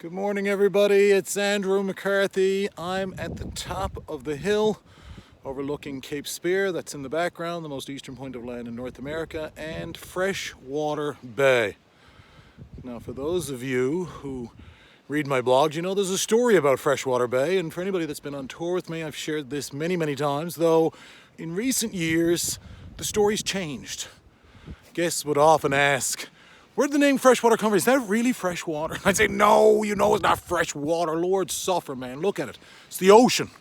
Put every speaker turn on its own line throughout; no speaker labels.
Good morning, everybody. It's Andrew McCarthy. I'm at the top of the hill overlooking Cape Spear, that's in the background, the most eastern point of land in North America, and Freshwater Bay. Now, for those of you who read my blogs, you know there's a story about Freshwater Bay, and for anybody that's been on tour with me, I've shared this many times, though in recent years, the story's changed. Guests would often ask, where'd the name Freshwater come from? Is that really fresh water? I'd say, no, you know it's not fresh water. Lord suffer, man. Look at it. It's the ocean.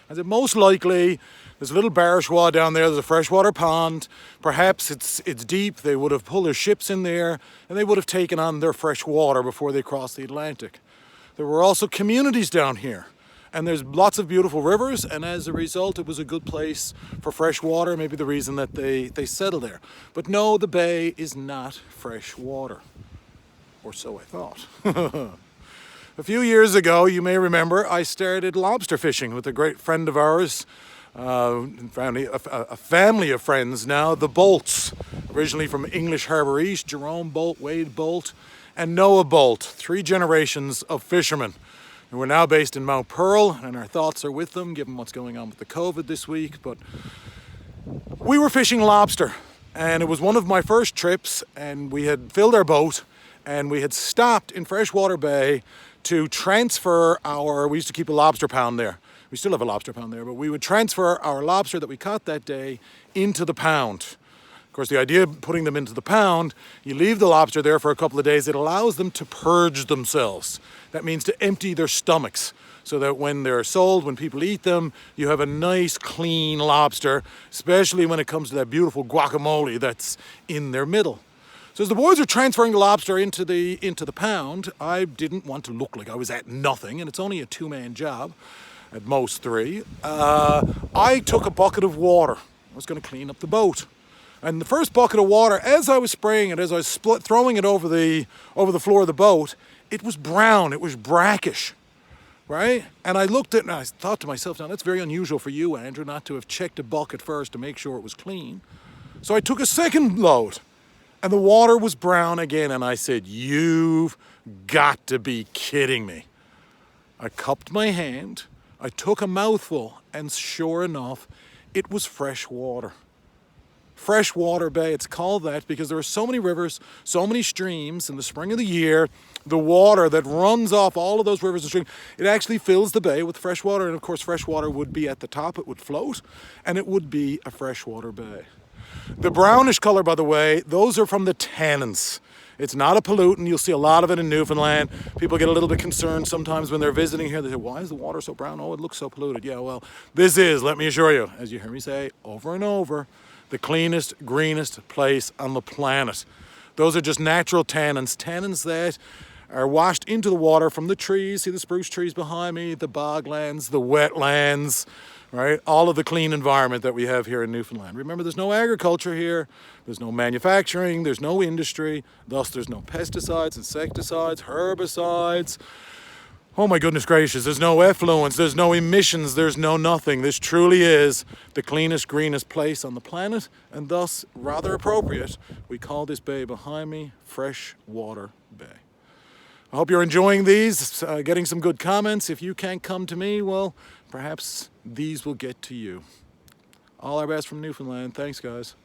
I said, most likely, there's a little barishwa down there. There's a freshwater pond. Perhaps it's deep. They would have pulled their ships in there, and they would have taken on their fresh water before they crossed the Atlantic. There were also communities down here. And there's lots of beautiful rivers, and as a result, it was a good place for fresh water, maybe the reason that they settled there. But no, the bay is not fresh water. Or so I thought. A few years ago, you may remember, I started lobster fishing with a great friend of ours, a family of friends now, the Bolts, originally from English Harbour East, Jerome Bolt, Wade Bolt, and Noah Bolt, 3 generations of fishermen. And we're now based in Mount Pearl, and our thoughts are with them, given what's going on with the COVID this week. But we were fishing lobster, and it was one of my first trips, and we had filled our boat, and we had stopped in Freshwater Bay to transfer we used to keep a lobster pound there. We still have a lobster pound there, but we would transfer our lobster that we caught that day into the pound. Of course, the idea of putting them into the pound, you leave the lobster there for a couple of days. It allows them to purge themselves. That means to empty their stomachs so that when they're sold, when people eat them, you have a nice, clean lobster, especially when it comes to that beautiful guacamole that's in their middle. So as the boys are transferring the lobster into the pound, I didn't want to look like I was at nothing, and it's only a 2-man job, at most 3. I took a bucket of water. I was going to clean up the boat. And the first bucket of water, as I was spraying it, as I was throwing it over the floor of the boat, it was brown, it was brackish, right? And I looked at it and I thought to myself, now that's very unusual for you, Andrew, not to have checked a bucket first to make sure it was clean. So I took a second load, and the water was brown again, and I said, you've got to be kidding me. I cupped my hand, I took a mouthful, and sure enough, it was fresh water. Freshwater Bay, it's called that because there are so many rivers, so many streams in the spring of the year. The water that runs off all of those rivers and streams, it actually fills the bay with fresh water. And of course, fresh water would be at the top, it would float, and it would be a freshwater bay. The brownish color, by the way, those are from the tannins. It's not a pollutant. You'll see a lot of it in Newfoundland. People get a little bit concerned sometimes when they're visiting here. They say, why is the water so brown? Oh, it looks so polluted. Yeah, well, this is, let me assure you, as you hear me say over and over, the cleanest, greenest place on the planet. Those are just natural tannins. Tannins that are washed into the water from the trees. See the spruce trees behind me, the boglands, the wetlands, right? All of the clean environment that we have here in Newfoundland. Remember, there's no agriculture here. There's no manufacturing. There's no industry. Thus, there's no pesticides, insecticides, herbicides. Oh my goodness gracious, there's no effluents, there's no emissions, there's no nothing. This truly is the cleanest, greenest place on the planet, and thus, rather appropriate, we call this bay behind me Freshwater Bay. I hope you're enjoying these, getting some good comments. If you can't come to me, well, perhaps these will get to you. All our best from Newfoundland. Thanks, guys.